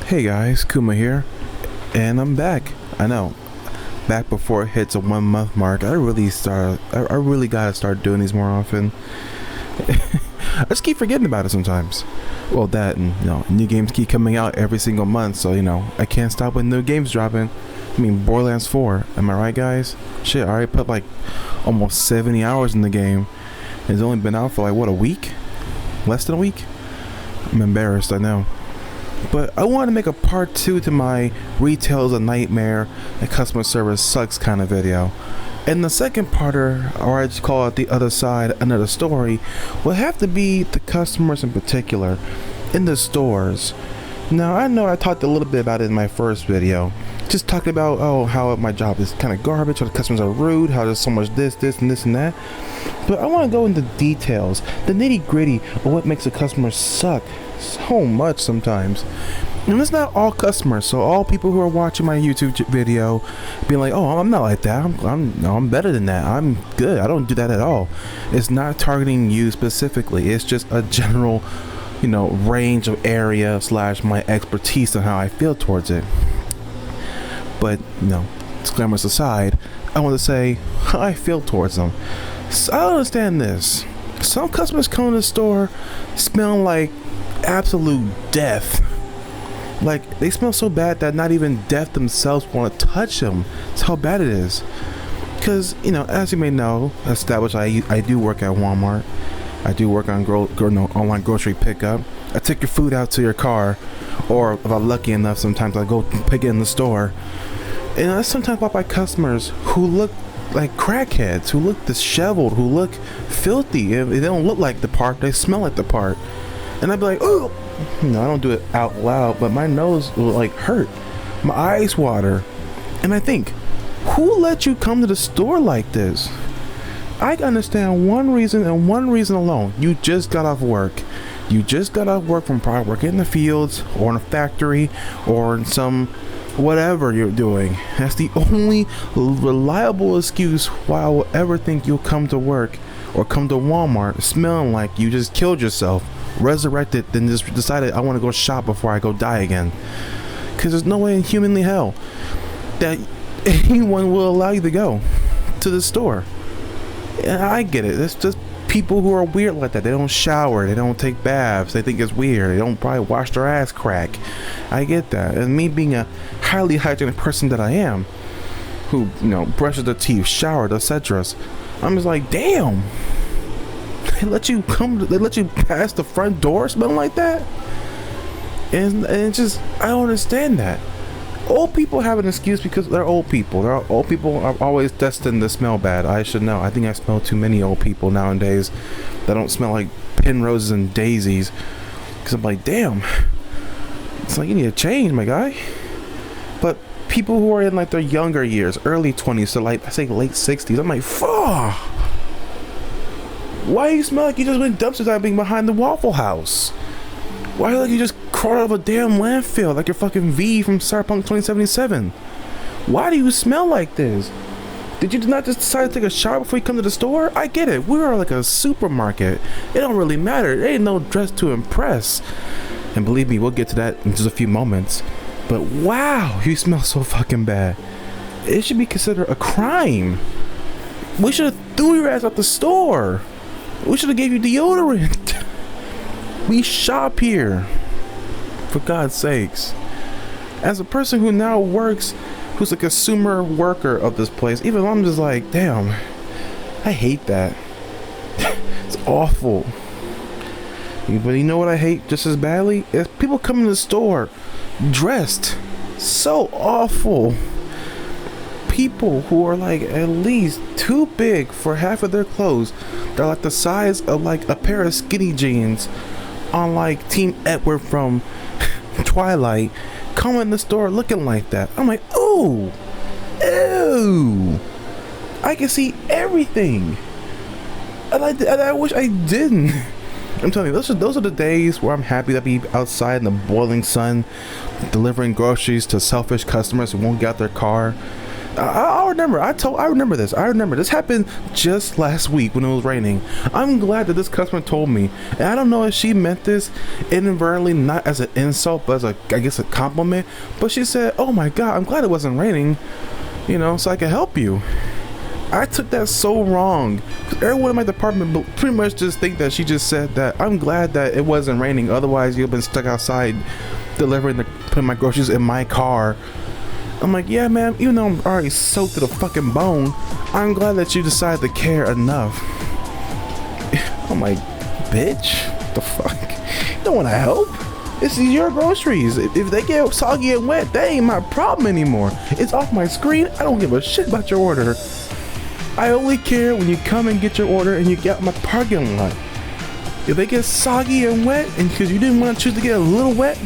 Hey guys, Kuma here, and I'm back. I know, back before it hits a 1 month mark. I really gotta start doing these more often. I just keep forgetting about it sometimes. Well, that and new games keep coming out every single month, so I can't stop with new games dropping. I mean, Borderlands 4. Am I right, guys? Shit, I already put like almost 70 hours in the game. It's only been out for like what, a week? Less than a week? I'm embarrassed, I know. But I want to make a part 2 to my retail is a nightmare and customer service sucks kind of video. And the second parter, or I just call it the other side, another story, will have to be the customers in particular in the stores. Now I know I talked a little bit about it in my first video. Just talking about how my job is kind of garbage, how the customers are rude, how there's so much this and that. But I want to go into details, the nitty gritty of what makes a customer suck so much sometimes. And it's not all customers, so all people who are watching my YouTube video being like, oh, I'm not like that, I'm better than that, I'm good, I don't do that at all. It's not targeting you specifically, it's just a general range of area / my expertise on how I feel towards it. But disclaimers aside, I want to say how I feel towards them. So I understand this. Some customers come to the store smelling like absolute death. Like they smell so bad that not even death themselves want to touch them. That's how bad it is. Because as you may know, established, I do work at Walmart. I do work on online grocery pickup. I take your food out to your car, or if I'm lucky enough, sometimes I go pick it in the store. And I sometimes walk by customers who look like crackheads, who look disheveled, who look filthy. They don't look like the part, they smell like the part. And I'd be like, oh, I don't do it out loud, but my nose will like hurt, my eyes water. And I think, who let you come to the store like this? I understand one reason and one reason alone. You just got off work. You just got off work from probably working in the fields or in a factory or in some whatever you're doing. That's the only reliable excuse why I will ever think you'll come to work or come to Walmart smelling like you just killed yourself, resurrected, then just decided I want to go shop before I go die again. Because there's no way in humanly hell that anyone will allow you to go to the store. And I get it. It's just people who are weird like that. They don't shower, they don't take baths, they think it's weird, they don't probably wash their ass crack. I get that. And me being a highly hygienic person that I am, who brushes their teeth, showered, etc., I'm just like, damn, they let you pass the front door smelling like that. And it's just, I don't understand that. Old people have an excuse because they're old people. Old people are always destined to smell bad. I should know. I think I smell too many old people nowadays that don't smell like pin roses and daisies. Because I'm like, damn. It's like, you need to change, my guy. But people who are in like their younger years, early 20s to like, I say late 60s, I'm like, fuck. Why do you smell like you just went dumpster diving behind the Waffle House? Why like you just crawled out of a damn landfill like you're fucking V from Cyberpunk 2077? Why do you smell like this? Did you not just decide to take a shower before you come to the store? I get it. We are like a supermarket. It don't really matter. There ain't no dress to impress. And believe me, we'll get to that in just a few moments. But wow, you smell so fucking bad. It should be considered a crime. We should have threw your ass out the store. We should have gave you deodorant. We shop here, for God's sakes. As a person who now works, who's a consumer worker of this place, even I'm just like, damn, I hate that. It's awful. But you know what I hate just as badly? Is people come in the store dressed so awful. People who are like at least too big for half of their clothes. They're like the size of like a pair of skinny jeans on like Team Edward from Twilight, come in the store looking like that. I'm like, ooh, ew, I can see everything. I wish I didn't. I'm telling you, those are the days where I'm happy to be outside in the boiling sun, delivering groceries to selfish customers who won't get out their car. I remember. I remember this. I remember this happened just last week when it was raining. I'm glad that this customer told me, and I don't know if she meant this inadvertently, not as an insult, but as I guess a compliment. But she said, "Oh my God, I'm glad it wasn't raining, so I could help you." I took that so wrong. Everyone in my department pretty much just think that she just said that I'm glad that it wasn't raining. Otherwise, you've been stuck outside putting my groceries in my car. I'm like, yeah, man, even though I'm already soaked to the fucking bone, I'm glad that you decided to care enough. I'm like, bitch, what the fuck? You don't want to help? This is your groceries. If they get soggy and wet, that ain't my problem anymore. It's off my screen. I don't give a shit about your order. I only care when you come and get your order and you get my parking lot. If they get soggy and wet, and because you didn't want to choose to get a little wet,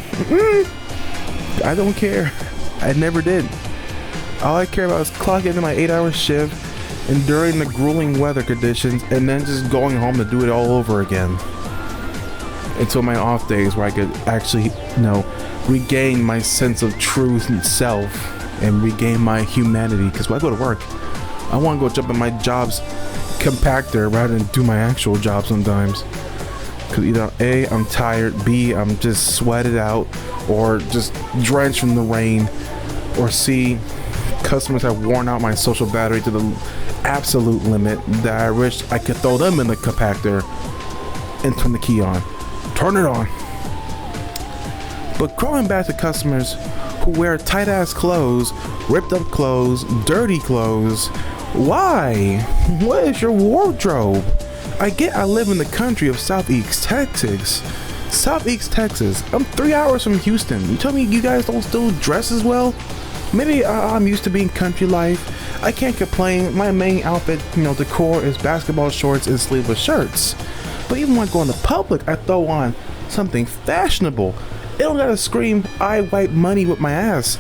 I don't care. I never did. All I care about is clocking into my 8-hour shift, enduring the grueling weather conditions, and then just going home to do it all over again. Until my off days where I could actually, regain my sense of truth and self and regain my humanity. Because when I go to work, I want to go jump in my job's compactor rather than do my actual job sometimes. Because either A, I'm tired, B, I'm just sweated out, or just drenched from the rain, or C, customers have worn out my social battery to the absolute limit that I wish I could throw them in the compactor and turn the key on. Turn it on. But going back to customers who wear tight ass clothes, ripped up clothes, dirty clothes, why? What is your wardrobe? I live in the country of Southeast Texas. Southeast Texas. I'm 3 hours from Houston. You tell me you guys don't still dress as well? Maybe I'm used to being country life. I can't complain. My main outfit, decor is basketball shorts and sleeveless shirts. But even when I go into public, I throw on something fashionable. It don't gotta scream, I wipe money with my ass.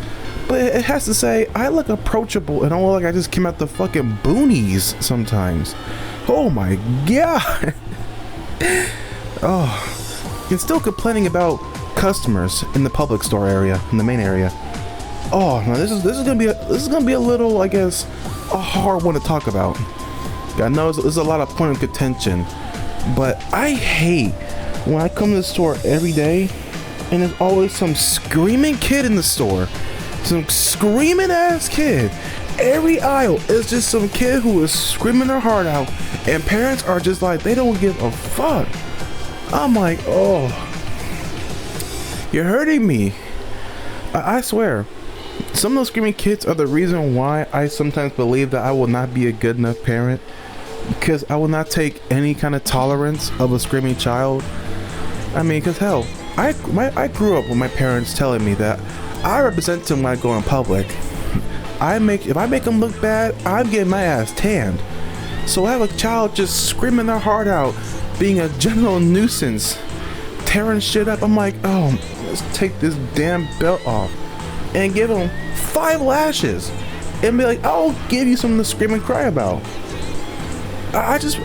But it has to say, I look approachable and I look like I just came out the fucking boonies sometimes. Oh my God. Oh. And still complaining about customers in the public store area, in the main area. Oh, now this is gonna be a little, I guess, a hard one to talk about. I know there's a lot of point of contention, but I hate when I come to the store every day and there's always some screaming kid in the store. Some screaming ass kid. Every aisle is just some kid who is screaming their heart out, and parents are just like, they don't give a fuck. I'm like, oh, you're hurting me. I swear, some of those screaming kids are the reason why I sometimes believe that I will not be a good enough parent, because I will not take any kind of tolerance of a screaming child. I mean, because hell, I grew up with my parents telling me that I represent them when I go in public. If I make them look bad, I'm getting my ass tanned. So I have a child just screaming their heart out, being a general nuisance, tearing shit up. I'm like, oh, let's take this damn belt off and give them 5 lashes and be like, I'll give you something to scream and cry about.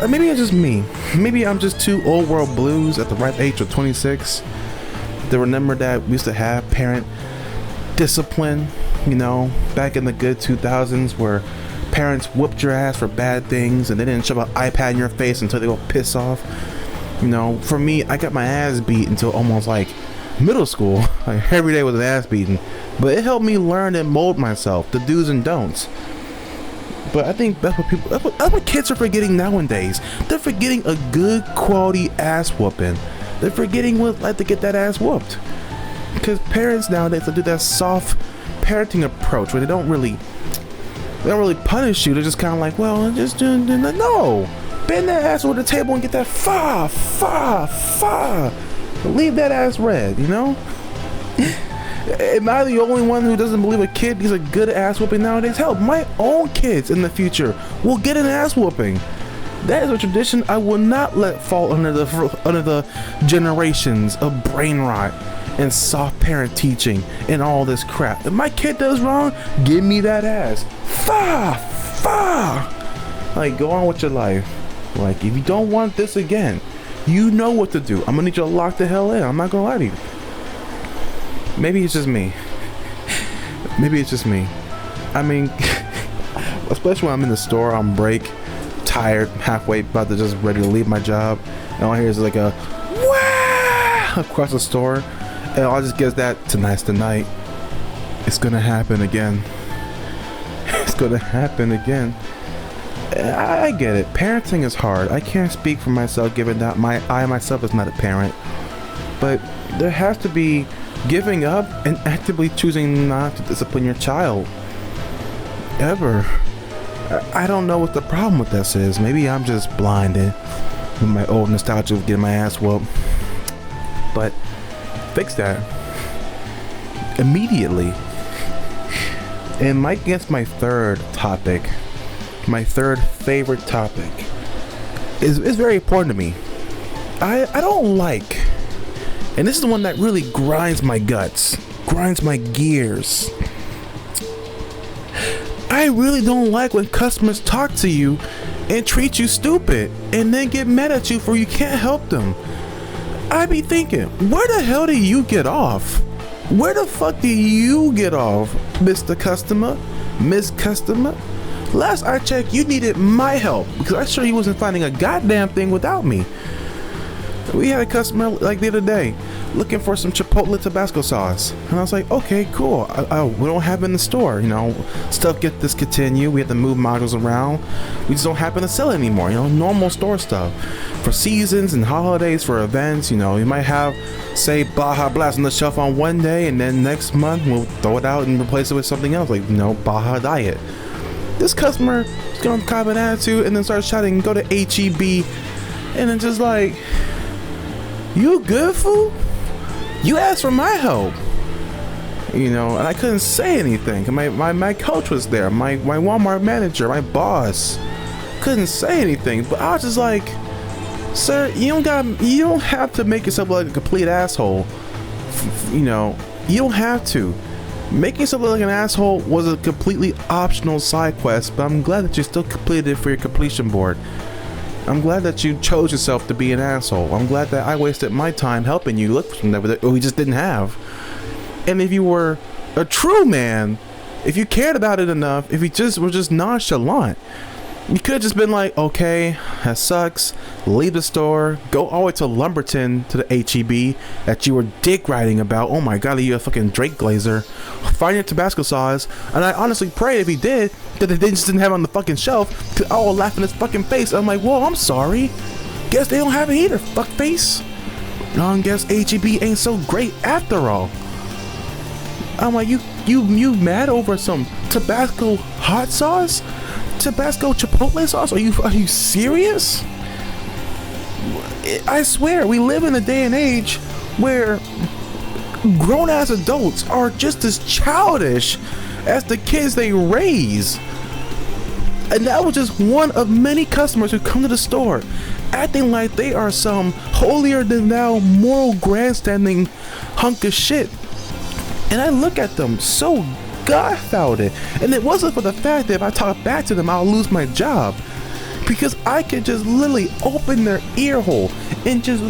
Maybe it's just me. Maybe I'm just too old world blues at the ripe age of 26 to remember that we used to have parent discipline, back in the good 2000s, where parents whooped your ass for bad things and they didn't shove an iPad in your face until they go piss off. For me, I got my ass beat until almost like middle school. Like every day was an ass beating, but it helped me learn and mold myself, the do's and don'ts. But I think that's what kids are forgetting nowadays. They're forgetting a good quality ass whooping. They're forgetting what it's like to get that ass whooped. Because parents nowadays do that soft parenting approach where they don't really punish you. They're just kind of like, well, just no, bend that ass over the table and get that fa. Leave that ass red, Am I the only one who doesn't believe a kid needs a good ass whooping nowadays? Hell, my own kids in the future will get an ass whooping. That is a tradition I will not let fall under the generations of brain rot and soft parent teaching and all this crap. If my kid does wrong, give me that ass. Like, go on with your life. Like, if you don't want this again, you know what to do. I'm gonna need you to lock the hell in. I'm not gonna lie to you. Maybe it's just me. I mean, especially when I'm in the store on break, tired, halfway, about to just ready to leave my job, and all I hear is like a wah across the store, and all I just get is that tonight's the night. It's gonna happen again. It's gonna happen again. I get it. Parenting is hard. I can't speak for myself, given that I myself is not a parent. But there has to be giving up and actively choosing not to discipline your child. Ever. I don't know what the problem with this is. Maybe I'm just blinded with my old nostalgia of getting my ass whooped. But fix that immediately. And Mike gets my third topic. My third favorite topic is very important to me. I don't like, and this is the one that really grinds my guts, grinds my gears. I really don't like when customers talk to you and treat you stupid and then get mad at you for you can't help them. I be thinking, where the hell do you get off? Where the fuck do you get off, Mr. Customer, Miss Customer? Last I checked, you needed my help because I sure you wasn't finding a goddamn thing without me. We had a customer like the other day looking for some Chipotle Tabasco sauce, and I was like, okay, cool. We don't have it in the store, you know. Stuff get discontinued. We have to move modules around. We just don't happen to sell it anymore, you know. Normal store stuff for seasons and holidays, for events. You know, you might have, say, Baja Blast on the shelf on one day, and then next month we'll throw it out and replace it with something else, like, you know, Baja Diet. This customer is gonna have an attitude and then start shouting, go to HEB, and then just like, you good, fool? You asked for my help, you know, and I couldn't say anything. My coach was there, my Walmart manager, my boss, couldn't say anything. But I was just like, sir, you don't have to make yourself like a complete asshole. You know, you don't have to. Making yourself look like an asshole was a completely optional side quest, but I'm glad that you still completed it for your completion board. I'm glad that you chose yourself to be an asshole. I'm glad that I wasted my time helping you look for something that we just didn't have. And if you were a true man, if you cared about it enough, if you just were just nonchalant, you could have just been like, okay, that sucks, leave the store, go all the way to Lumberton to the HEB that you were dick riding about. Oh my god, you're a fucking Drake Glazer. Find your Tabasco sauce. And I honestly prayed if he did, that they just didn't have it on the fucking shelf, to all laugh in his fucking face. I'm like, well, I'm sorry. Guess they don't have it either, fuckface. I guess HEB ain't so great after all. I'm like, you mad over some Tabasco hot sauce? Tabasco Chipotle sauce? Are you serious? I swear, we live in a day and age where grown-ass adults are just as childish as the kids they raise. And that was just one of many customers who come to the store acting like they are some holier-than-thou moral grandstanding hunk of shit. And I look at them so godfounded, and it wasn't for the fact that if I talk back to them I'll lose my job, because I could just literally open their ear hole and just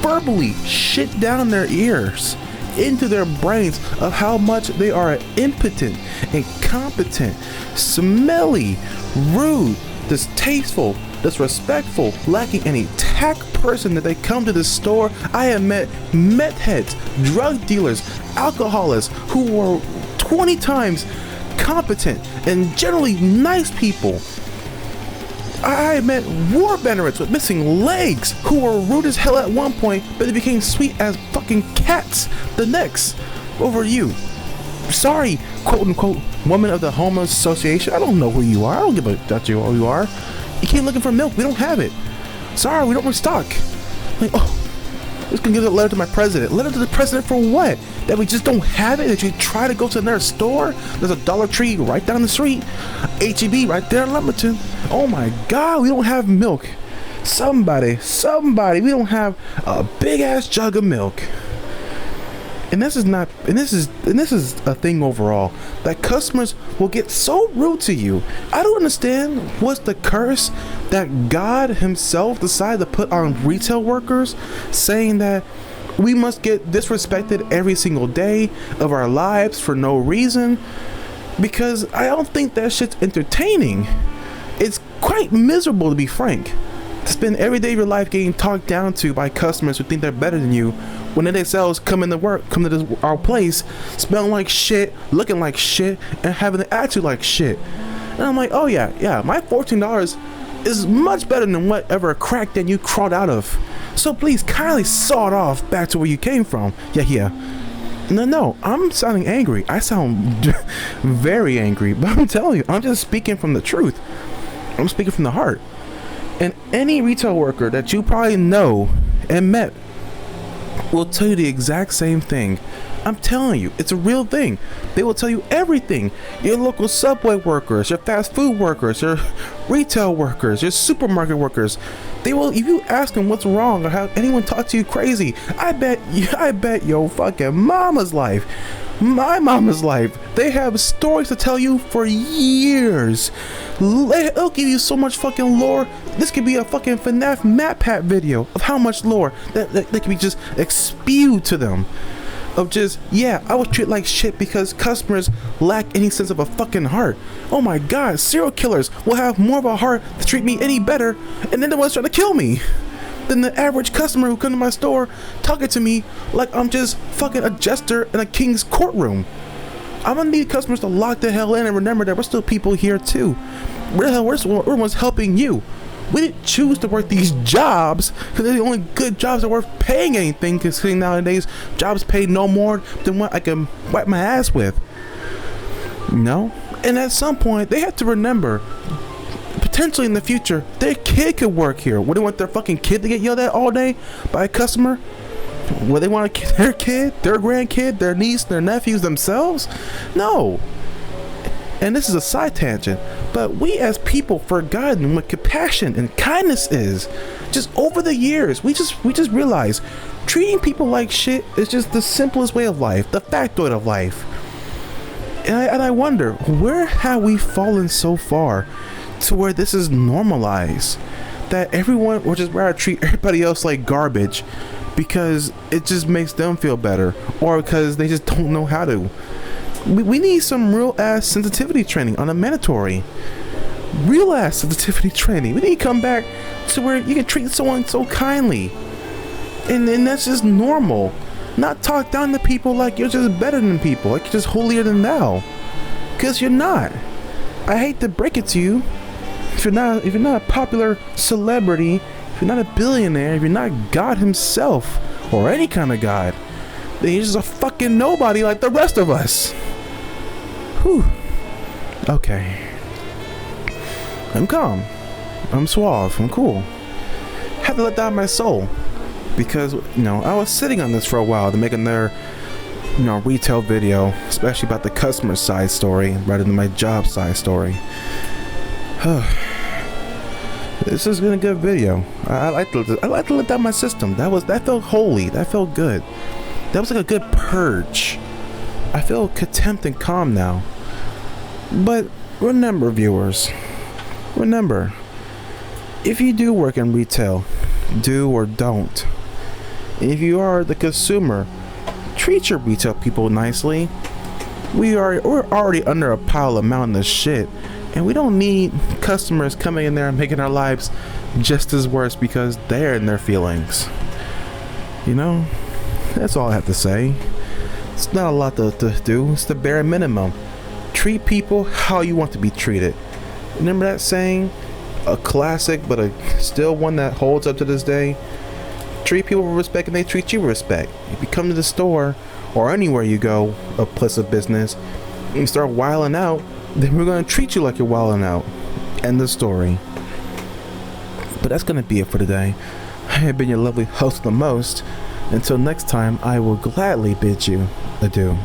verbally shit down their ears into their brains of how much they are an impotent, incompetent, smelly, rude, distasteful, disrespectful, lacking any tact person that they come to the store. I have met meth heads, drug dealers, alcoholics who were 20 times competent and generally nice people. I met war veterans with missing legs who were rude as hell at one point, but they became sweet as fucking cats the next. Over you. Sorry, quote unquote, woman of the homeless association. I don't know who you are. I don't give a damn who you are. You came looking for milk. We don't have it. Sorry, we don't restock. Like, oh, I'm just gonna give a letter to my president. Letter to the president for what? That we just don't have it? That you try to go to another store? There's a Dollar Tree right down the street. HEB right there in Lumberton. Oh my God, we don't have milk. Somebody, we don't have a big ass jug of milk. And this is a thing overall, that customers will get so rude to you. I don't understand what's the curse that God himself decided to put on retail workers, saying that we must get disrespected every single day of our lives for no reason. because I don't think that shit's entertaining. It's quite miserable, to be frank, to spend every day of your life getting talked down to by customers who think they're better than you, when they themselves come to our place, smelling like shit, looking like shit, and having an attitude like shit. And I'm like, oh yeah, my $14 is much better than whatever crack that you crawled out of. So please kindly saw it off back to where you came from. Yeah. No, I'm sounding angry. I sound very angry, but I'm telling you, I'm just speaking from the truth. I'm speaking from the heart. And any retail worker that you probably know and met will tell you the exact same thing. I'm telling you, it's a real thing. They will tell you everything. Your local Subway workers, your fast food workers, your retail workers, your supermarket workers. They will, if you ask them what's wrong or have anyone talk to you crazy, I bet your fucking mama's life, my mama's life, they have stories to tell you for years. They'll give you so much fucking lore. This could be a fucking FNAF map pack video of how much lore that can be just spewed to them. Of just, yeah, I was treated like shit because customers lack any sense of a fucking heart. Oh my god, serial killers will have more of a heart to treat me any better, and then the ones trying to kill me, than the average customer who comes to my store talking to me like I'm just fucking a jester in a king's courtroom. I'm gonna need customers to lock the hell in and remember that we're still people here too. We're the ones helping you. We didn't choose to work these jobs because they're the only good jobs that are worth paying anything, considering nowadays jobs pay no more than what I can wipe my ass with. No? And at some point, they have to remember, potentially in the future, their kid could work here. Would they want their fucking kid to get yelled at all day by a customer? Would they want their kid, their grandkid, their niece, their nephews themselves? No. And this is a side tangent, but we as people forgotten what compassion and kindness is. Just over the years, we just realized treating people like shit is just the simplest way of life, the factoid of life. And I wonder, where have we fallen so far to where this is normalized? That everyone will just rather treat everybody else like garbage because it just makes them feel better, or because they just don't know how to. We need some real ass sensitivity training on a mandatory. Real ass sensitivity training. We need to come back to where you can treat someone so kindly. And then that's just normal. Not talk down to people like you're just better than people, like you're just holier than thou. Because you're not. I hate to break it to you. If you're not a popular celebrity, if you're not a billionaire, if you're not God himself, or any kind of God, then you're just a fucking nobody like the rest of us. Whew. Okay. I'm calm. I'm suave. I'm cool. Had to let down my soul. Because, I was sitting on this for a while to make another, retail video, especially about the customer side story rather than my job side story. This has been a good video. I like to let down my system. That felt holy. That felt good. That was like a good purge. I feel content and calm now. But remember, viewers, if you do work in retail, do or don't. If you are the consumer, treat your retail people nicely. We're already under a pile of mountainous shit, and we don't need customers coming in there and making our lives just as worse because they're in their feelings. That's all I have to say. It's not a lot to do. It's the bare minimum. Treat people how you want to be treated. Remember that saying? A classic, but still one that holds up to this day. Treat people with respect and they treat you with respect. If you come to the store or anywhere you go, a place of business, and you start wilding out, then we're going to treat you like you're wilding out. End of story. But that's going to be it for today. I have been your lovely host of the most. Until next time, I will gladly bid you adieu.